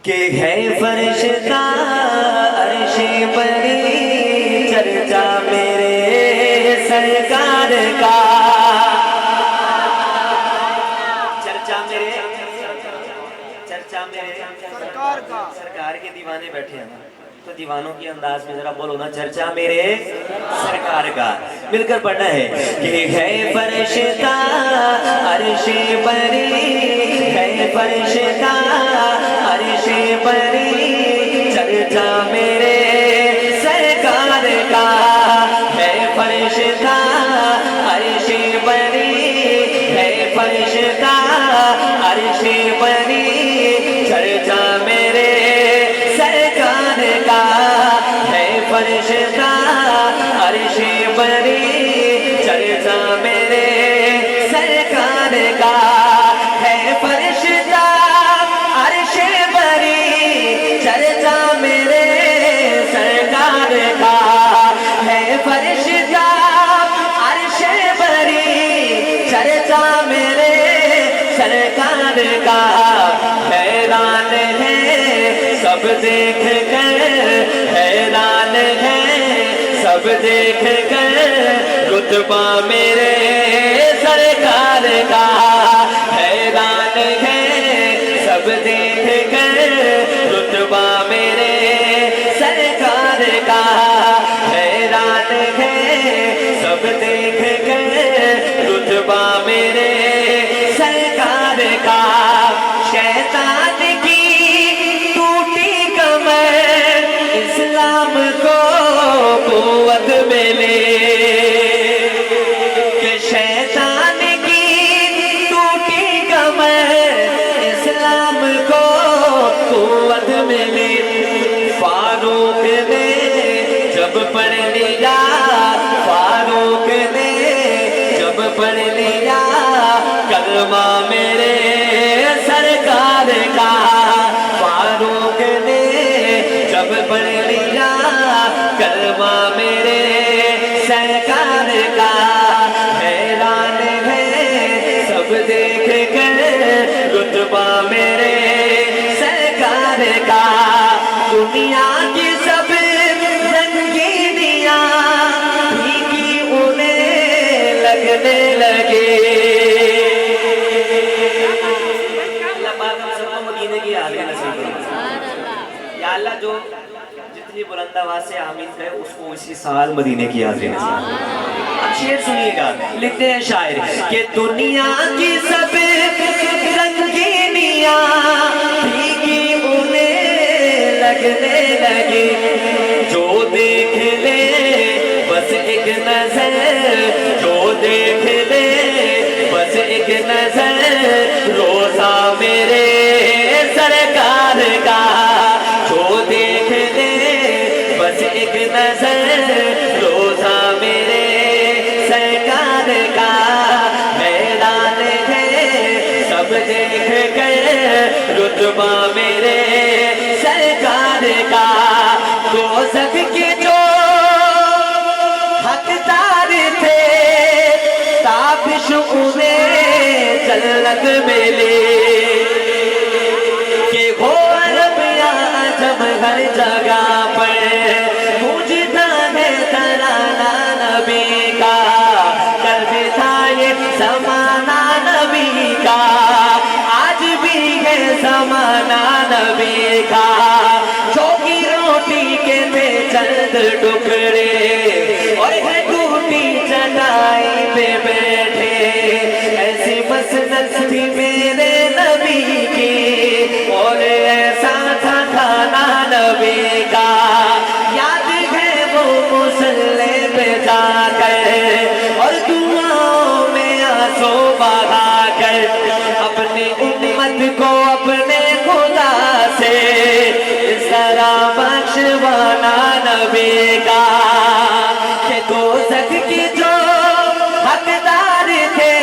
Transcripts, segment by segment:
के है फरिश्ता अर्शे परी चर्चा मेरे सरकार का। चर्चा मेरे सरकार के दीवाने बैठे हैं तो दीवानों के अंदाज में जरा बोलो ना, चर्चा मेरे सरकार का। मिलकर पढ़ना है कि है फरिश्ता अर्शे परी, है फरिश्ता अर्शे परी चर्चा मेरे सरकार का। है फरिश्ता अर्शे परी, है फरिश्ता अर्शे परी चर्चा मेरे सरकार का। है फरिश्ता अर्शे परी चर्चा मेरे सरकार का। है फरिश्ता अर्शे परी चर्चा मेरे सरकार का। है फरिश्ता अर्शे परी चर्चा मेरे सरकार का। हैरान है सब देख कर, हैरान है सब देख कर रुतबा मेरे सरकार का। हैरान है सब देख कर रुतबा मेरे सरकार का। हैरान है सब देख कर रुतबा मेरे सरकार का। शैतान की टूटी कमर इस्लाम को कुव्वत मिले, कि शैतान की टूटी कमर इस्लाम को कुव्वत मिले। फारूक ने जब पढ़ लिया, फारूक ने जब पढ़ लिया कलमा मेरे सरकार का। फारूक ने जब पढ़ लिया कलमा मेरे सरकार का। हैरान है सब देख कर रुतबा मेरे सरकार का। दुनिया की सब रंगीनियां फीकी उन्हें लगने लगे। या अल्लाह जो जितनी बुलंद आवाज से आमीन कहे उसको इसी साल मदीने की हाज़िरी नसीब। अब शेर सुनिएगा, लिखते हैं शायर कि दुनिया की सब रंगीनियां फीकी उन्हें लगने लगे। जो देख ले बस एक नजर, जो देख ले बस एक नजर रोजा मेरे सरकार का। जो देख ले बस एक नजर रोजा मेरे सरकार का। हैरान है सब देख कर रुतबा मेरे सरकार का। दोज़ख के जो हकदार थे ताबिश उन्हें जन्नत मिली, कि हो अरब या अजम हर जगह पर मुझदा है तराना नबी का। कल भी था ये ज़माना नबी का, आज भी है ज़माना नबी का। चौकी रोटी के थे चंद टुकड़े और है टूटी चटाई पे बैठे। ऐसी मसनद थी मेरे नबी की और ऐसा था खाना नबी का। याद है वो मुसल्ले पे जाकर और दुआओं में आंसू बहाकर अपनी उम्मत को अपने खुदा से इस तरह बख्शवाना नबी का। कि दोज़ख की जो हकदार थे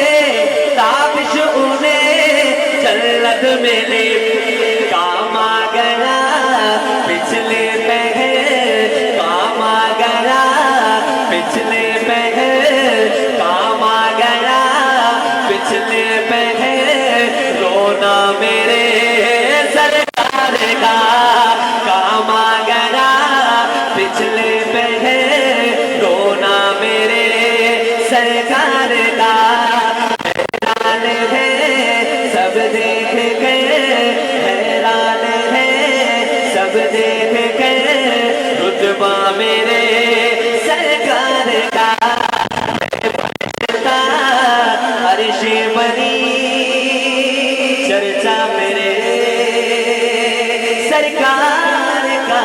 ताबिश उन्हें जन्नत मिली। काम आ गया पिछले पहर, काम आ गया पिछले पहर, काम आ गया पिछले पहर रोना मेरे सरकार का काम आ गया पिछले पे है रोना मेरे सरकार का हैरान है सब देख के हैरान है सब देख के रुतबा मेरे सरकार का अर्श बनी चर्चा मेरे सरकार का।